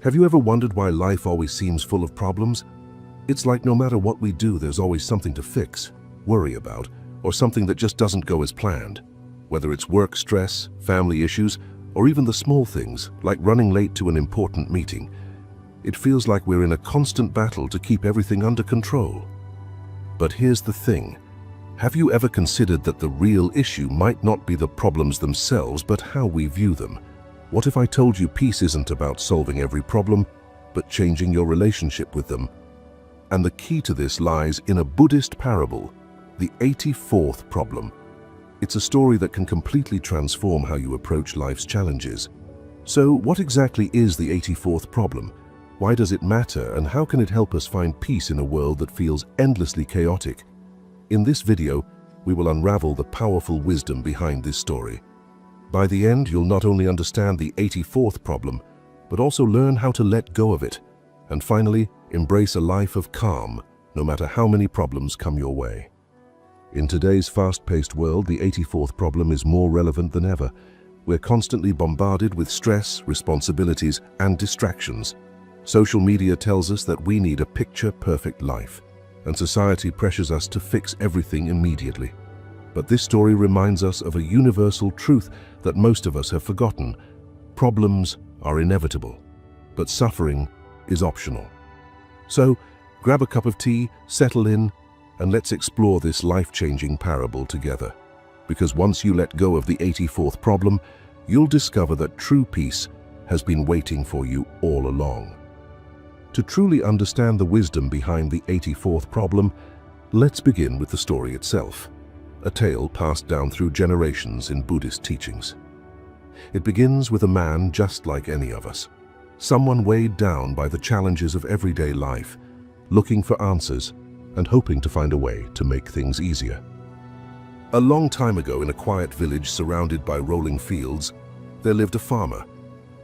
Have you ever wondered why life always seems full of problems? It's like no matter what we do, there's always something to fix, worry about, or something that just doesn't go as planned. Whether it's work stress, family issues, or even the small things, like running late to an important meeting, it feels like we're in a constant battle to keep everything under control. But here's the thing. Have you ever considered that the real issue might not be the problems themselves, but how we view them? What if I told you peace isn't about solving every problem, but changing your relationship with them? And the key to this lies in a Buddhist parable, the 84th problem. It's a story that can completely transform how you approach life's challenges. So what exactly is the 84th problem? Why does it matter, and how can it help us find peace in a world that feels endlessly chaotic? In this video, we will unravel the powerful wisdom behind this story. By the end, you'll not only understand the 84th problem, but also learn how to let go of it, and finally, embrace a life of calm, no matter how many problems come your way. In today's fast-paced world, the 84th problem is more relevant than ever. We're constantly bombarded with stress, responsibilities, and distractions. Social media tells us that we need a picture-perfect life, and society pressures us to fix everything immediately. But this story reminds us of a universal truth that most of us have forgotten. Problems are inevitable, but suffering is optional. So, grab a cup of tea, settle in, and let's explore this life-changing parable together. Because once you let go of the 84th problem, you'll discover that true peace has been waiting for you all along. To truly understand the wisdom behind the 84th problem, let's begin with the story itself, a tale passed down through generations in Buddhist teachings. It begins with a man just like any of us, someone weighed down by the challenges of everyday life, looking for answers and hoping to find a way to make things easier. A long time ago, in a quiet village surrounded by rolling fields, there lived a farmer.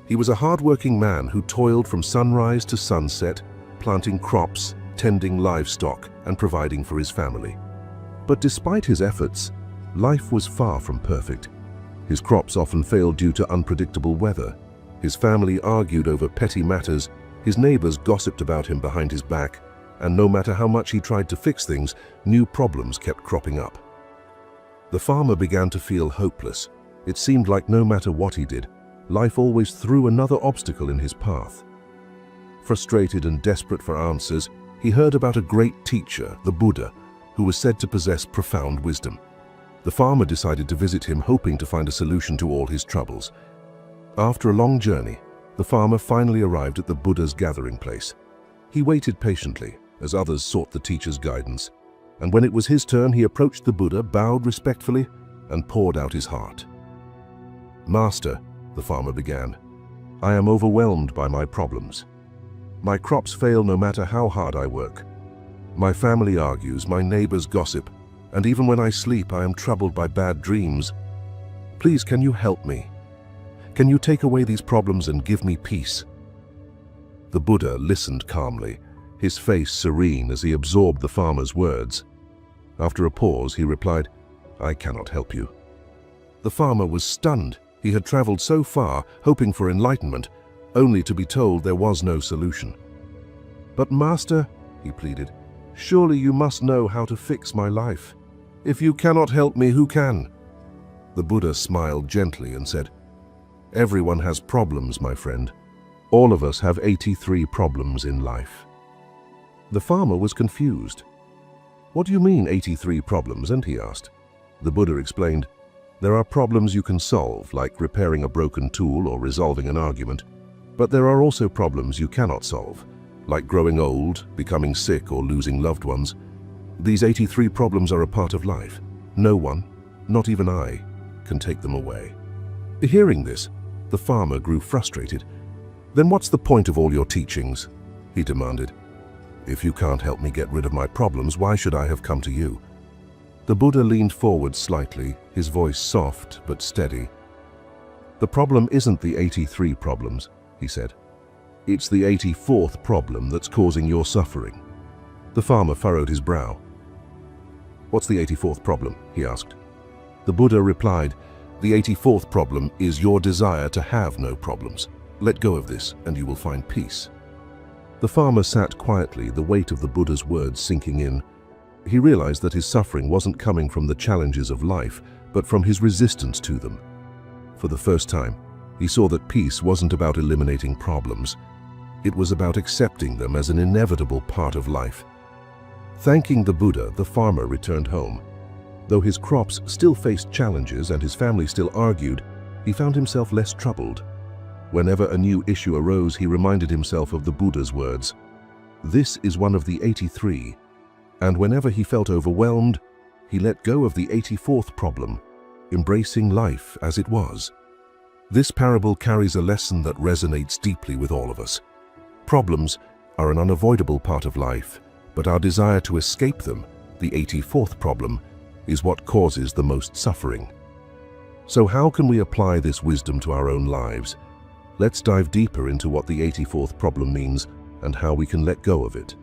He was a hard-working man who toiled from sunrise to sunset, planting crops, tending livestock, and providing for his family. But despite his efforts, life was far from perfect. His crops often failed due to unpredictable weather. His family argued over petty matters, his neighbors gossiped about him behind his back, and no matter how much he tried to fix things, new problems kept cropping up. The farmer began to feel hopeless. It seemed like no matter what he did, life always threw another obstacle in his path. Frustrated and desperate for answers, he heard about a great teacher, the Buddha, who was said to possess profound wisdom. The farmer decided to visit him, hoping to find a solution to all his troubles. After a long journey, the farmer finally arrived at the Buddha's gathering place. He waited patiently as others sought the teacher's guidance, and when it was his turn, he approached the Buddha, bowed respectfully, and poured out his heart. "Master," the farmer began, "I am overwhelmed by my problems. My crops fail no matter how hard I work. My family argues, my neighbors gossip, and even when I sleep, I am troubled by bad dreams. Please, can you help me? Can you take away these problems and give me peace?" The Buddha listened calmly, his face serene as he absorbed the farmer's words. After a pause, he replied, "I cannot help you." The farmer was stunned. He had traveled so far, hoping for enlightenment, only to be told there was no solution. "But Master," he pleaded, "surely you must know how to fix my life. If you cannot help me, who can?" The Buddha smiled gently and said, "Everyone has problems, my friend. All of us have 83 problems in life." The farmer was confused. "What do you mean 83 problems?" and he asked. The Buddha explained, "There are problems you can solve, like repairing a broken tool or resolving an argument. But there are also problems you cannot solve, like growing old, becoming sick, or losing loved ones. These 83 problems are a part of life. No one, not even I, can take them away." Hearing this, the farmer grew frustrated. "Then what's the point of all your teachings?" he demanded. "If you can't help me get rid of my problems, why should I have come to you?" The Buddha leaned forward slightly, his voice soft but steady. "The problem isn't the 83 problems," he said. "It's the 84th problem that's causing your suffering." The farmer furrowed his brow. "What's the 84th problem?" he asked. The Buddha replied, "The 84th problem is your desire to have no problems. Let go of this and you will find peace. The farmer sat quietly, the weight of the Buddha's words sinking in. He realized that his suffering wasn't coming from the challenges of life, but from his resistance to them. For the first time, he saw that peace wasn't about eliminating problems. It was about accepting them as an inevitable part of life. Thanking the Buddha, the farmer returned home. Though his crops still faced challenges and his family still argued, he found himself less troubled. Whenever a new issue arose, he reminded himself of the Buddha's words. This is one of the 83. And whenever he felt overwhelmed, he let go of the 84th problem, embracing life as it was. This parable carries a lesson that resonates deeply with all of us. Problems are an unavoidable part of life, but our desire to escape them, the 84th problem, is what causes the most suffering. So how can we apply this wisdom to our own lives? Let's dive deeper into what the 84th problem means and how we can let go of it.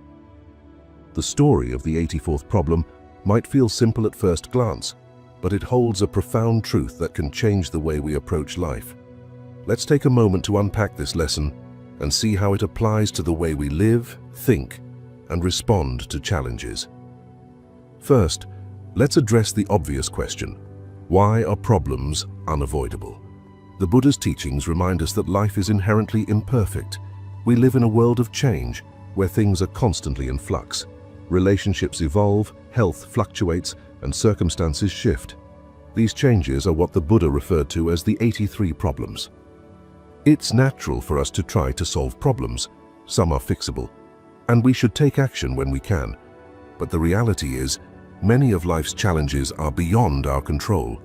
The story of the 84th problem might feel simple at first glance, but it holds a profound truth that can change the way we approach life. Let's take a moment to unpack this lesson and see how it applies to the way we live, think, and respond to challenges. First, let's address the obvious question: why are problems unavoidable? The Buddha's teachings remind us that life is inherently imperfect. We live in a world of change, where things are constantly in flux. Relationships evolve, health fluctuates, and circumstances shift. These changes are what the Buddha referred to as the 83 problems. It's natural for us to try to solve problems. Some are fixable, and we should take action when we can. But the reality is, many of life's challenges are beyond our control.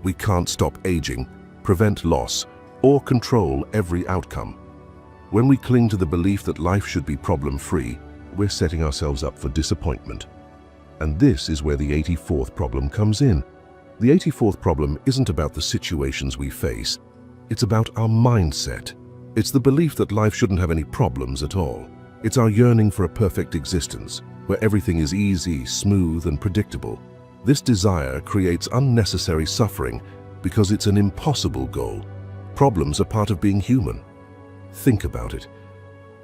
We can't stop aging, prevent loss, or control every outcome. When we cling to the belief that life should be problem-free, we're setting ourselves up for disappointment. And this is where the 84th problem comes in. The 84th problem isn't about the situations we face. It's about our mindset. It's the belief that life shouldn't have any problems at all. It's our yearning for a perfect existence, where everything is easy, smooth, and predictable. This desire creates unnecessary suffering because it's an impossible goal. Problems are part of being human. Think about it.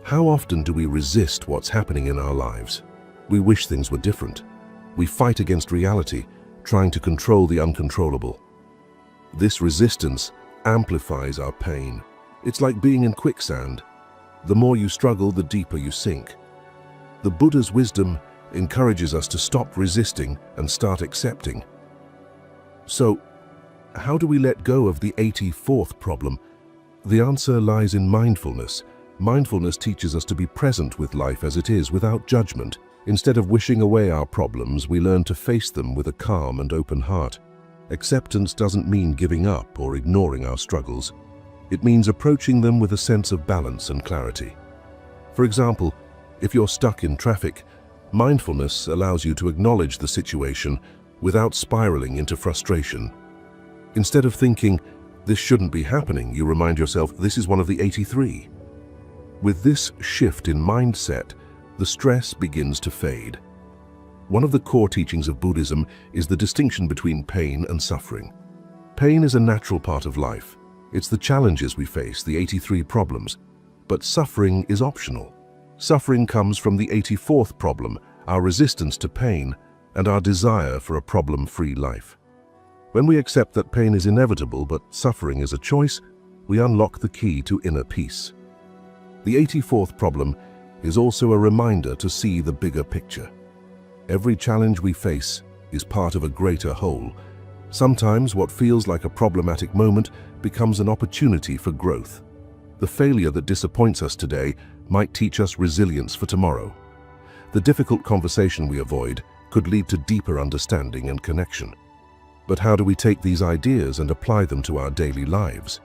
How often do we resist what's happening in our lives? We wish things were different. We fight against reality, trying to control the uncontrollable. This resistance amplifies our pain. It's like being in quicksand. The more you struggle, the deeper you sink. The Buddha's wisdom encourages us to stop resisting and start accepting. So, how do we let go of the 84th problem? The answer lies in mindfulness. Mindfulness teaches us to be present with life as it is, without judgment. Instead of wishing away our problems, we learn to face them with a calm and open heart. Acceptance doesn't mean giving up or ignoring our struggles. It means approaching them with a sense of balance and clarity. For example, if you're stuck in traffic, mindfulness allows you to acknowledge the situation without spiraling into frustration. Instead of thinking, "This shouldn't be happening," you remind yourself, "This is one of the 83. With this shift in mindset, the stress begins to fade. One of the core teachings of Buddhism is the distinction between pain and suffering. Pain is a natural part of life. It's the challenges we face, the 83 problems. But suffering is optional. Suffering comes from the 84th problem, our resistance to pain, and our desire for a problem-free life. When we accept that pain is inevitable but suffering is a choice, we unlock the key to inner peace. The 84th problem is also a reminder to see the bigger picture. Every challenge we face is part of a greater whole. Sometimes what feels like a problematic moment becomes an opportunity for growth. The failure that disappoints us today might teach us resilience for tomorrow. The difficult conversation we avoid could lead to deeper understanding and connection. But how do we take these ideas and apply them to our daily lives?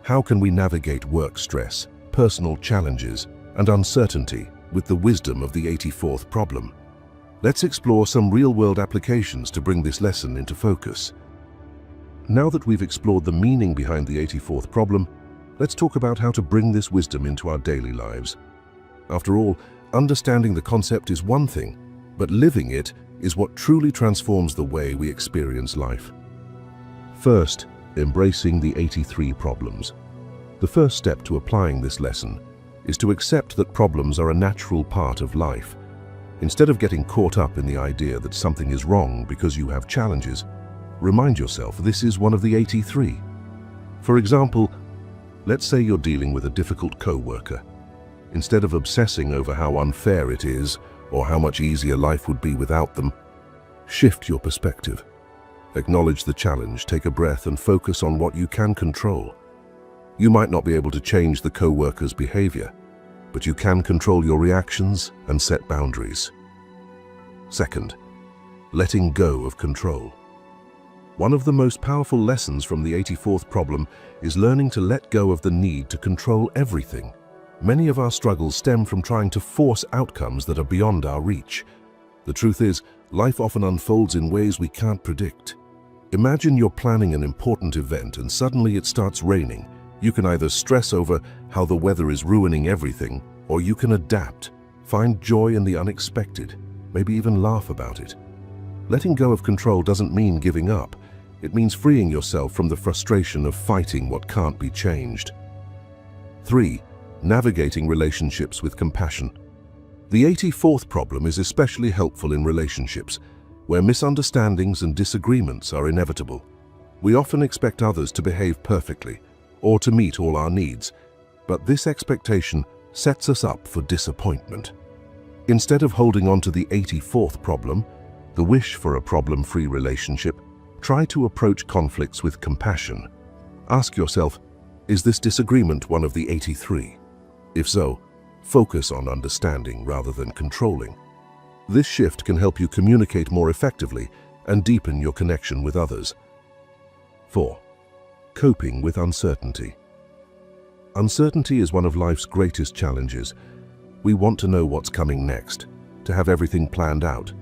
How can we navigate work stress, personal challenges, and uncertainty with the wisdom of the 84th problem? Let's explore some real-world applications to bring this lesson into focus. Now that we've explored the meaning behind the 84th problem, let's talk about how to bring this wisdom into our daily lives. After all, understanding the concept is one thing, but living it is what truly transforms the way we experience life. First, embracing the 83 problems. The first step to applying this lesson is to accept that problems are a natural part of life. Instead of getting caught up in the idea that something is wrong because you have challenges, remind yourself this is one of the 83. For example, let's say you're dealing with a difficult co-worker. Instead of obsessing over how unfair it is or how much easier life would be without them, shift your perspective. Acknowledge the challenge, take a breath, and focus on what you can control. You might not be able to change the co-worker's behavior, but you can control your reactions and set boundaries. Second, letting go of control. One of the most powerful lessons from the 84th problem is learning to let go of the need to control everything. Many of our struggles stem from trying to force outcomes that are beyond our reach. The truth is, life often unfolds in ways we can't predict. Imagine you're planning an important event and suddenly it starts raining. You can either stress over how the weather is ruining everything, or you can adapt, find joy in the unexpected, maybe even laugh about it. Letting go of control doesn't mean giving up. It means freeing yourself from the frustration of fighting what can't be changed. 3. Navigating relationships with compassion. The 84th problem is especially helpful in relationships, where misunderstandings and disagreements are inevitable. We often expect others to behave perfectly, or to meet all our needs, but this expectation sets us up for disappointment. Instead of holding on to the 84th problem, the wish for a problem-free relationship, try to approach conflicts with compassion. Ask yourself, is this disagreement one of the 83? If so, focus on understanding rather than controlling. This shift can help you communicate more effectively and deepen your connection with others. 4. Coping with uncertainty. Uncertainty is one of life's greatest challenges. We want to know what's coming next, to have everything planned out.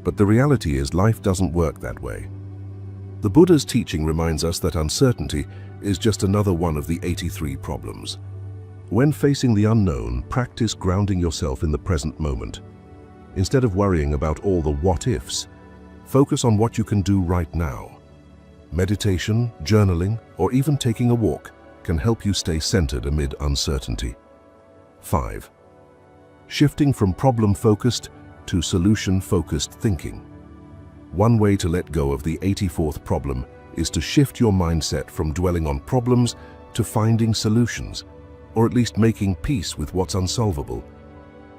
But the reality is life doesn't work that way. The Buddha's teaching reminds us that uncertainty is just another one of the 83 problems. When facing the unknown, practice grounding yourself in the present moment. Instead of worrying about all the what-ifs, focus on what you can do right now. Meditation, journaling, or even taking a walk can help you stay centered amid uncertainty. 5. Shifting from problem-focused to solution-focused thinking. One way to let go of the 84th problem is to shift your mindset from dwelling on problems to finding solutions, or at least making peace with what's unsolvable.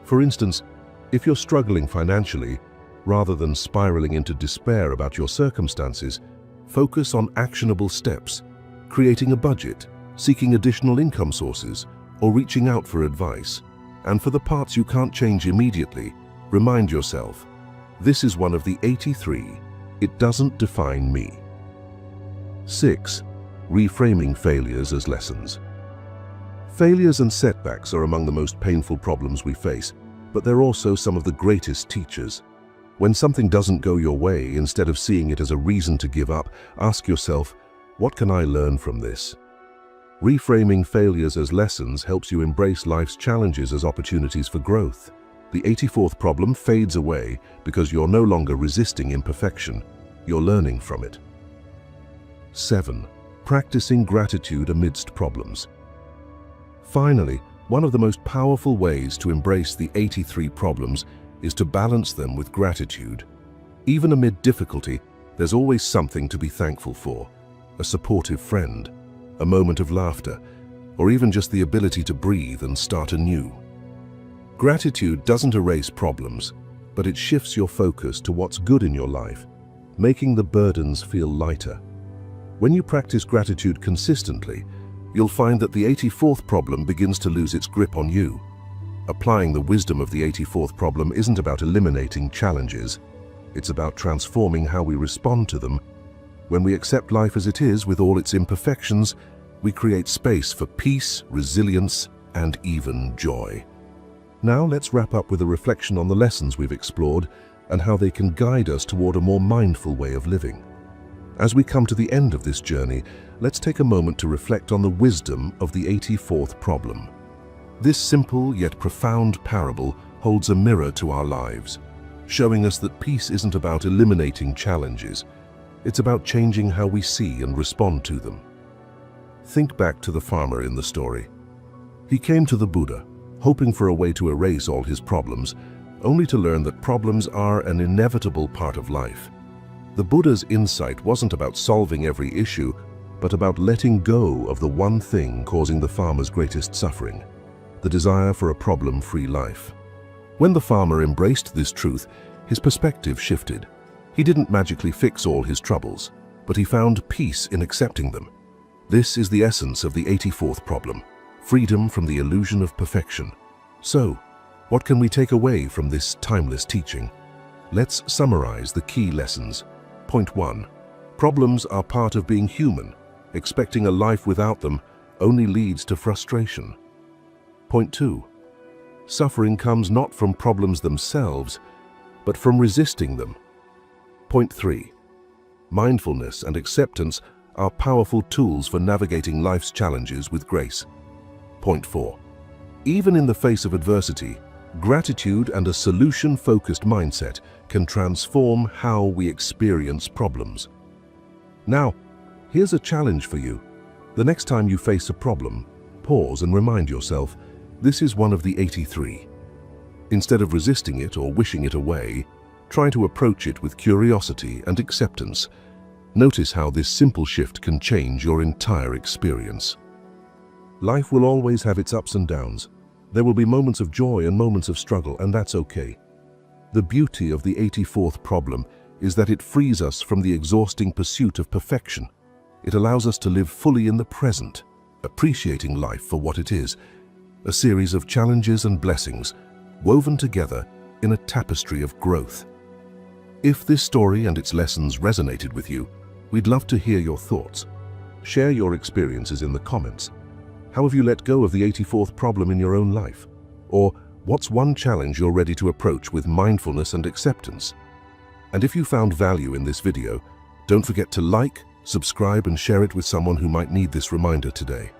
For instance, if you're struggling financially, rather than spiraling into despair about your circumstances, focus on actionable steps, creating a budget, seeking additional income sources, or reaching out for advice. And for the parts you can't change immediately, remind yourself, this is one of the 83. It doesn't define me. 6. Reframing failures as lessons. Failures and setbacks are among the most painful problems we face, but they're also some of the greatest teachers. When something doesn't go your way, instead of seeing it as a reason to give up, ask yourself, what can I learn from this? Reframing failures as lessons helps you embrace life's challenges as opportunities for growth. The 84th problem fades away because you're no longer resisting imperfection, you're learning from it. 7. Practicing gratitude amidst problems. Finally, one of the most powerful ways to embrace the 83 problems is to balance them with gratitude. Even amid difficulty, there's always something to be thankful for. A supportive friend, a moment of laughter, or even just the ability to breathe and start anew. Gratitude doesn't erase problems, but it shifts your focus to what's good in your life, making the burdens feel lighter. When you practice gratitude consistently, you'll find that the 84th problem begins to lose its grip on you. Applying the wisdom of the 84th problem isn't about eliminating challenges. It's about transforming how we respond to them. When we accept life as it is with all its imperfections, we create space for peace, resilience, and even joy. Now let's wrap up with a reflection on the lessons we've explored and how they can guide us toward a more mindful way of living. As we come to the end of this journey, let's take a moment to reflect on the wisdom of the 84th problem. This simple yet profound parable holds a mirror to our lives, showing us that peace isn't about eliminating challenges. It's about changing how we see and respond to them. Think back to the farmer in the story. He came to the Buddha, hoping for a way to erase all his problems, only to learn that problems are an inevitable part of life. The Buddha's insight wasn't about solving every issue, but about letting go of the one thing causing the farmer's greatest suffering, the desire for a problem-free life. When the farmer embraced this truth, his perspective shifted. He didn't magically fix all his troubles, but he found peace in accepting them. This is the essence of the 84th problem, freedom from the illusion of perfection. So, what can we take away from this timeless teaching? Let's summarize the key lessons. Point 1. Problems are part of being human. Expecting a life without them only leads to frustration. Point 2. Suffering comes not from problems themselves, but from resisting them. Point 3. Mindfulness and acceptance are powerful tools for navigating life's challenges with grace. Point 4. Even in the face of adversity, gratitude and a solution-focused mindset can transform how we experience problems. Now, here's a challenge for you. The next time you face a problem, pause and remind yourself, this is one of the 83. Instead of resisting it or wishing it away, try to approach it with curiosity and acceptance. Notice how this simple shift can change your entire experience. Life will always have its ups and downs. There will be moments of joy and moments of struggle, and that's okay. The beauty of the 84th problem is that it frees us from the exhausting pursuit of perfection. It allows us to live fully in the present, appreciating life for what it is, a series of challenges and blessings woven together in a tapestry of growth. If this story and its lessons resonated with you, we'd love to hear your thoughts. Share your experiences in the comments. How have you let go of the 84th problem in your own life? Or what's one challenge you're ready to approach with mindfulness and acceptance? And if you found value in this video, don't forget to like, subscribe, and share it with someone who might need this reminder today.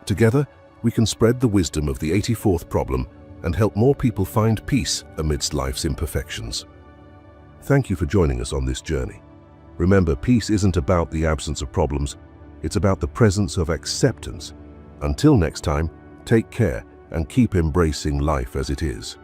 Together, we can spread the wisdom of the 84th problem and help more people find peace amidst life's imperfections. Thank you for joining us on this journey. Remember, peace isn't about the absence of problems, it's about the presence of acceptance. Until next time, take care and keep embracing life as it is.